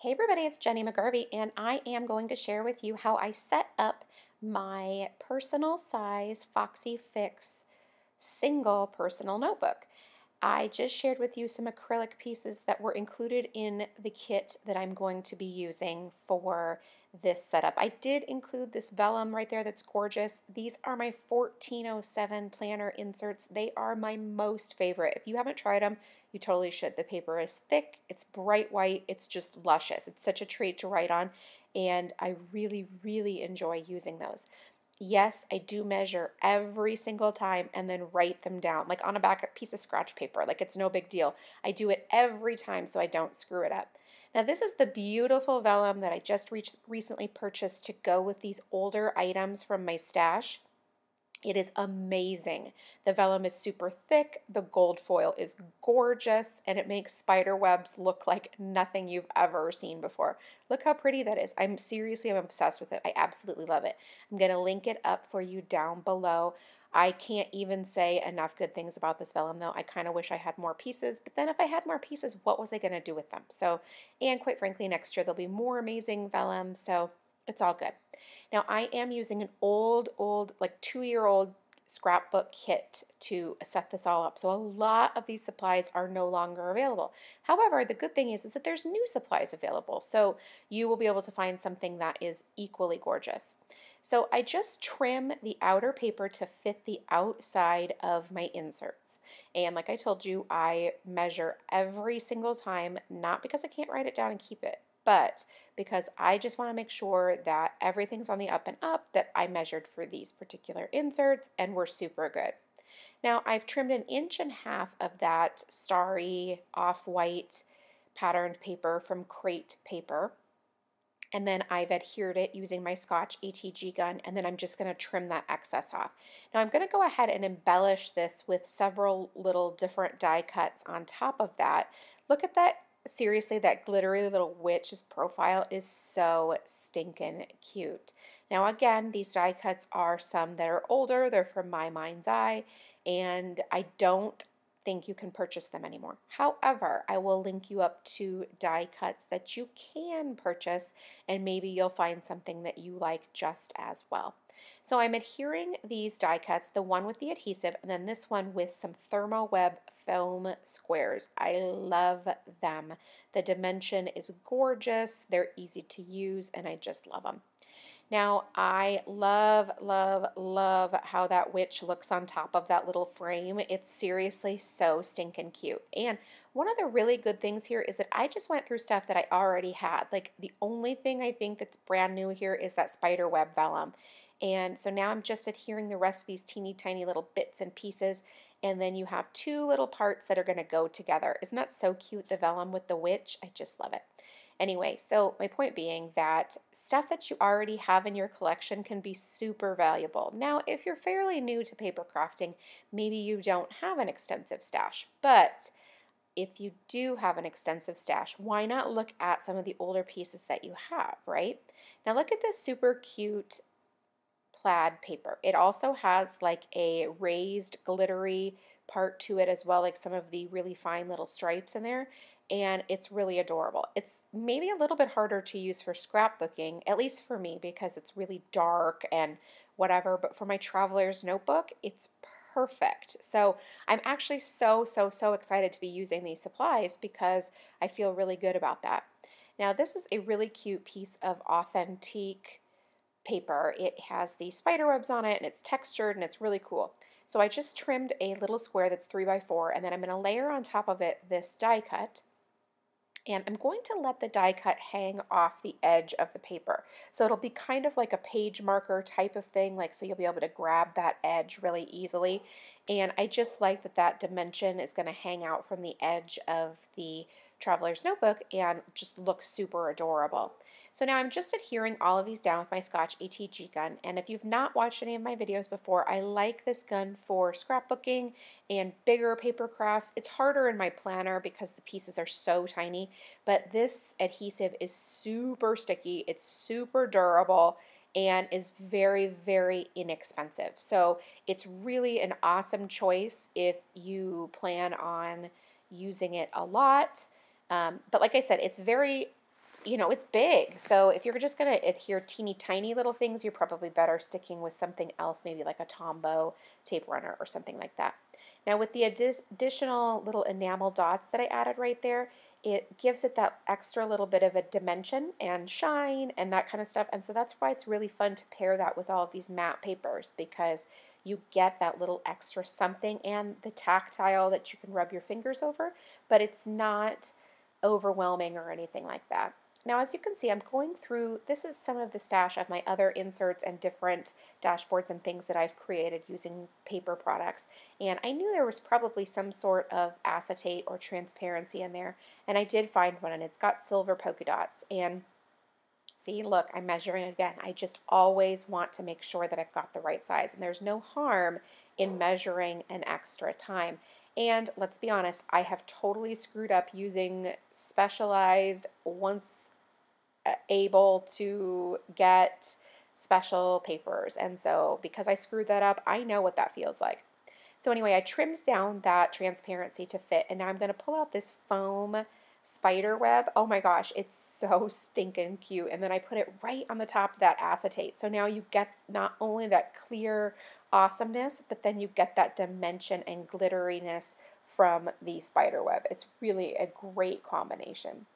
Hey everybody, it's Jenny McGarvey, and I am going to share with you how I set up my personal size Foxy Fix single personal notebook. I just shared with you some acrylic pieces that were included in the kit that I'm going to be using for this setup. I did include this vellum right there that's gorgeous. These are my 1407 planner inserts. They are my most favorite. If you haven't tried them, you totally should. The paper is thick, it's bright white, it's just luscious. It's such a treat to write on, and I really, really enjoy using those. Yes, I do measure every single time and then write them down, like on a back piece of scratch paper, like it's no big deal. I do it every time so I don't screw it up. Now this is the beautiful vellum that I just recently purchased to go with these older items from my stash. It is amazing. The vellum is super thick, the gold foil is gorgeous, and it makes spider webs look like nothing you've ever seen before. Look how pretty that is. I'm obsessed with it. I absolutely love it. I'm going to link it up for you down below. I can't even say enough good things about this vellum though. I kind of wish I had more pieces, but then if I had more pieces, what was I going to do with them? So, and quite frankly, next year there'll be more amazing vellum, so it's all good. Now I am using an old, like 2-year-old scrapbook kit to set this all up. So a lot of these supplies are no longer available. However, the good thing is that there's new supplies available. So you will be able to find something that is equally gorgeous. So I just trim the outer paper to fit the outside of my inserts. And like I told you, I measure every single time, not because I can't write it down and keep it, but because I just want to make sure that everything's on the up and up that I measured for these particular inserts, and we're super good. Now I've trimmed 1.5 inches of that starry off-white patterned paper from Crate Paper, and then I've adhered it using my Scotch ATG gun, and then I'm just going to trim that excess off. Now I'm going to go ahead and embellish this with several little different die cuts on top of that. Look at that. Seriously, that glittery little witch's profile is so stinking cute. Now again, these die cuts are some that are older, they're from my mind's eye, and I don't think you can purchase them anymore. However, I will link you up to die cuts that you can purchase, and maybe you'll find something that you like just as well. So I'm adhering these die cuts, the one with the adhesive, and then this one with some Thermoweb foam squares. I love them. The dimension is gorgeous, they're easy to use, and I just love them. Now, I love, love, love how that witch looks on top of that little frame. It's seriously so stinking cute. And one of the really good things here is that I just went through stuff that I already had. Like, the only thing I think that's brand new here is that Spiderweb vellum. And so now I'm just adhering the rest of these teeny tiny little bits and pieces. And then you have two little parts that are going to go together. Isn't that so cute, the vellum with the witch? I just love it. Anyway, so my point being that stuff that you already have in your collection can be super valuable. Now, if you're fairly new to paper crafting, maybe you don't have an extensive stash, but if you do have an extensive stash, why not look at some of the older pieces that you have, right? Now look at this super cute plaid paper. It also has like a raised glittery part to it as well, like some of the really fine little stripes in there, and it's really adorable. It's maybe a little bit harder to use for scrapbooking, at least for me, because it's really dark and whatever, but for my traveler's notebook, it's perfect. So I'm actually so excited to be using these supplies because I feel really good about that. Now this is a really cute piece of authentic paper. It has the spider webs on it and it's textured and it's really cool. So I just trimmed a little square that's 3x4, and then I'm going to layer on top of it this die cut, and I'm going to let the die cut hang off the edge of the paper. So it'll be kind of like a page marker type of thing, like so you'll be able to grab that edge really easily. And I just like that that dimension is going to hang out from the edge of the traveler's notebook and just look super adorable. So now I'm just adhering all of these down with my Scotch ATG gun, and if you've not watched any of my videos before, I like this gun for scrapbooking and bigger paper crafts. It's harder in my planner because the pieces are so tiny, but this adhesive is super sticky, it's super durable, and is very inexpensive. So it's really an awesome choice if you plan on using it a lot. But like I said, it's very you know, it's big. So if you're just going to adhere teeny tiny little things, you're probably better sticking with something else, maybe like a Tombow tape runner or something like that. Now with the additional little enamel dots that I added right there, it gives it that extra little bit of a dimension and shine and that kind of stuff. And so that's why it's really fun to pair that with all of these matte papers, because you get that little extra something and the tactile that you can rub your fingers over, but it's not overwhelming or anything like that. Now, as you can see, I'm going through, this is some of the stash of my other inserts and different dashboards and things that I've created using paper products. And I knew there was probably some sort of acetate or transparency in there. And I did find one, and it's got silver polka dots. And see, look, I'm measuring again. I just always want to make sure that I've got the right size. And there's no harm in measuring an extra time. And let's be honest, I have totally screwed up using specialized, once able to get special papers. And so because I screwed that up, I know what that feels like. So anyway, I trimmed down that transparency to fit, and now I'm going to pull out this foam Spiderweb. Oh my gosh, it's so stinking cute. And then I put it right on the top of that acetate. So now you get not only that clear awesomeness, but then you get that dimension and glitteriness from the Spiderweb. It's really a great combination.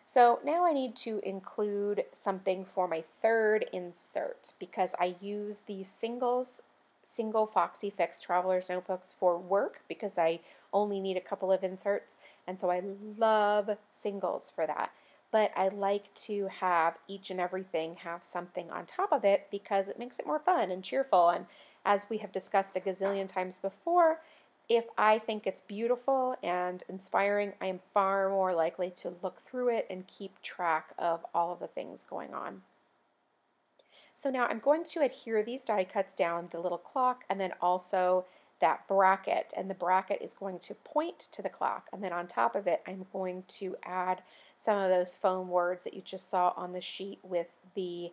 So now I need to include something for my third insert, because I use these single Foxy Fix Traveler's Notebooks for work because I only need a couple of inserts, and so I love singles for that. But I like to have each and everything have something on top of it because it makes it more fun and cheerful. And as we have discussed a gazillion times before, if I think it's beautiful and inspiring, I am far more likely to look through it and keep track of all of the things going on. So now I'm going to adhere these die cuts down the little clock and then also that bracket, and the bracket is going to point to the clock, and then on top of it I'm going to add some of those foam words that you just saw on the sheet with the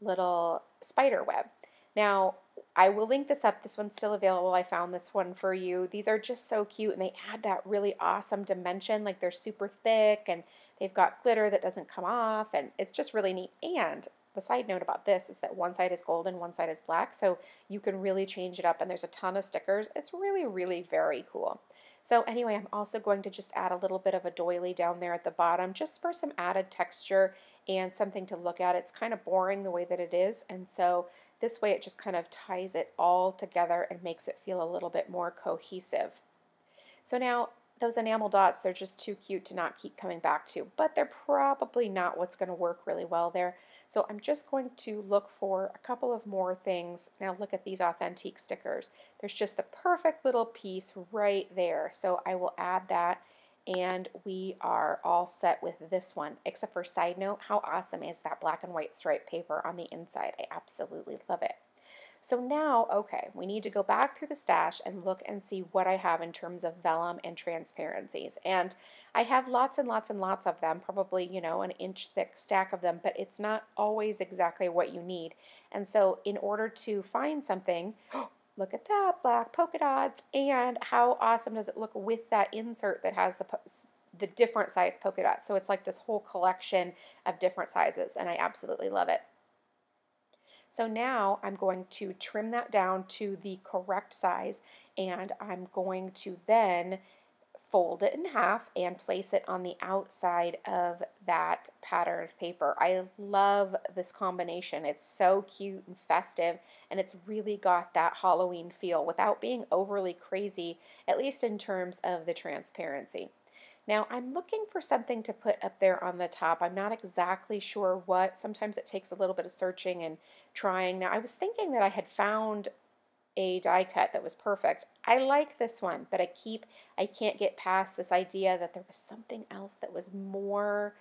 little spider web. Now I will link this up. This one's still available. I found this one for you. These are just so cute, and they add that really awesome dimension. Like, they're super thick and they've got glitter that doesn't come off, and it's just really neat. And the side note about this is that one side is gold and one side is black, so you can really change it up, and there's a ton of stickers. It's really, really very cool. So anyway, I'm also going to just add a little bit of a doily down there at the bottom just for some added texture and something to look at. It's kind of boring the way that it is, and so this way it just kind of ties it all together and makes it feel a little bit more cohesive. So now those enamel dots, they're just too cute to not keep coming back to, but they're probably not what's going to work really well there. So I'm just going to look for a couple of more things. Now look at these authentic stickers. There's just the perfect little piece right there. So I will add that, and we are all set with this one, except for side note, how awesome is that black and white striped paper on the inside? I absolutely love it. So now, okay, we need to go back through the stash and look and see what I have in terms of vellum and transparencies. And I have lots and lots and lots of them, probably, you know, an inch thick stack of them, but it's not always exactly what you need. And so in order to find something, look at that, black polka dots, and how awesome does it look with that insert that has the different size polka dots. So it's like this whole collection of different sizes, and I absolutely love it. So now I'm going to trim that down to the correct size, and I'm going to then fold it in half and place it on the outside of that patterned paper. I love this combination. It's so cute and festive, and it's really got that Halloween feel without being overly crazy, at least in terms of the transparency. Now I'm looking for something to put up there on the top. I'm not exactly sure what. Sometimes it takes a little bit of searching and trying. Now I was thinking that I had found a die cut that was perfect. I like this one, but I can't get past this idea that there was something else that was more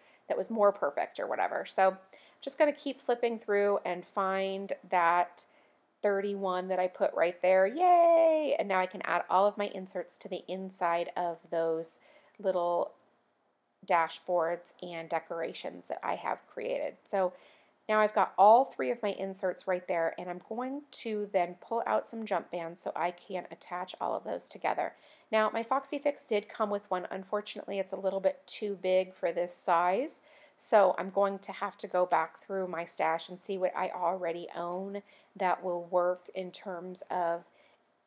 perfect or whatever. So I'm just going to keep flipping through and find that 31 that I put right there. Yay! And now I can add all of my inserts to the inside of those little dashboards and decorations that I have created. So now I've got all three of my inserts right there, and I'm going to then pull out some jump bands so I can attach all of those together. Now my Foxy Fix did come with one. Unfortunately, it's a little bit too big for this size, So I'm going to have to go back through my stash and see what I already own that will work in terms of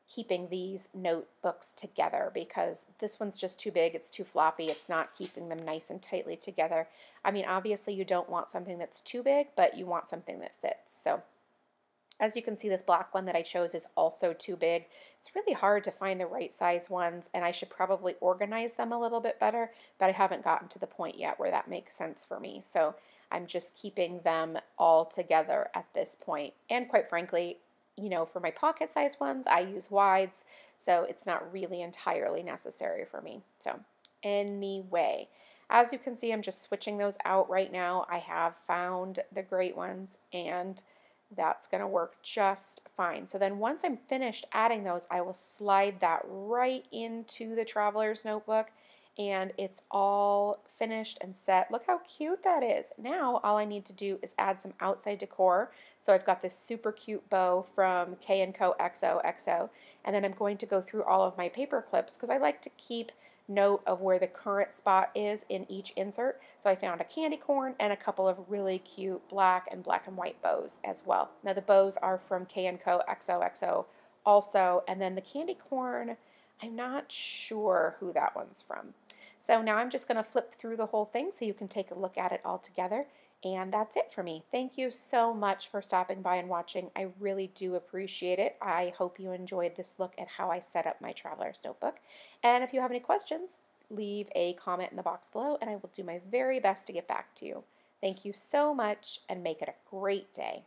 keeping these notebooks together, because this one's just too big, it's too floppy, it's not keeping them nice and tightly together. I mean, obviously you don't want something that's too big, but you want something that fits. So as you can see, this black one that I chose is also too big. It's really hard to find the right size ones, and I should probably organize them a little bit better, but I haven't gotten to the point yet where that makes sense for me. So I'm just keeping them all together at this point. And quite frankly, you know, for my pocket size ones, I use wides, so it's not really entirely necessary for me. So anyway, as you can see, I'm just switching those out right now. I have found the great ones, and that's going to work just fine. So then once I'm finished adding those, I will slide that right into the traveler's notebook, and it's all finished and set. Look how cute that is. Now all I need to do is add some outside decor. So I've got this super cute bow from K&Co XOXO, and then I'm going to go through all of my paper clips because I like to keep note of where the current spot is in each insert. So I found a candy corn and a couple of really cute black and white bows as well. Now the bows are from K&Co XOXO also, and then the candy corn, I'm not sure who that one's from. So now I'm just going to flip through the whole thing so you can take a look at it all together. And that's it for me. Thank you so much for stopping by and watching. I really do appreciate it. I hope you enjoyed this look at how I set up my traveler's notebook. And if you have any questions, leave a comment in the box below and I will do my very best to get back to you. Thank you so much and make it a great day.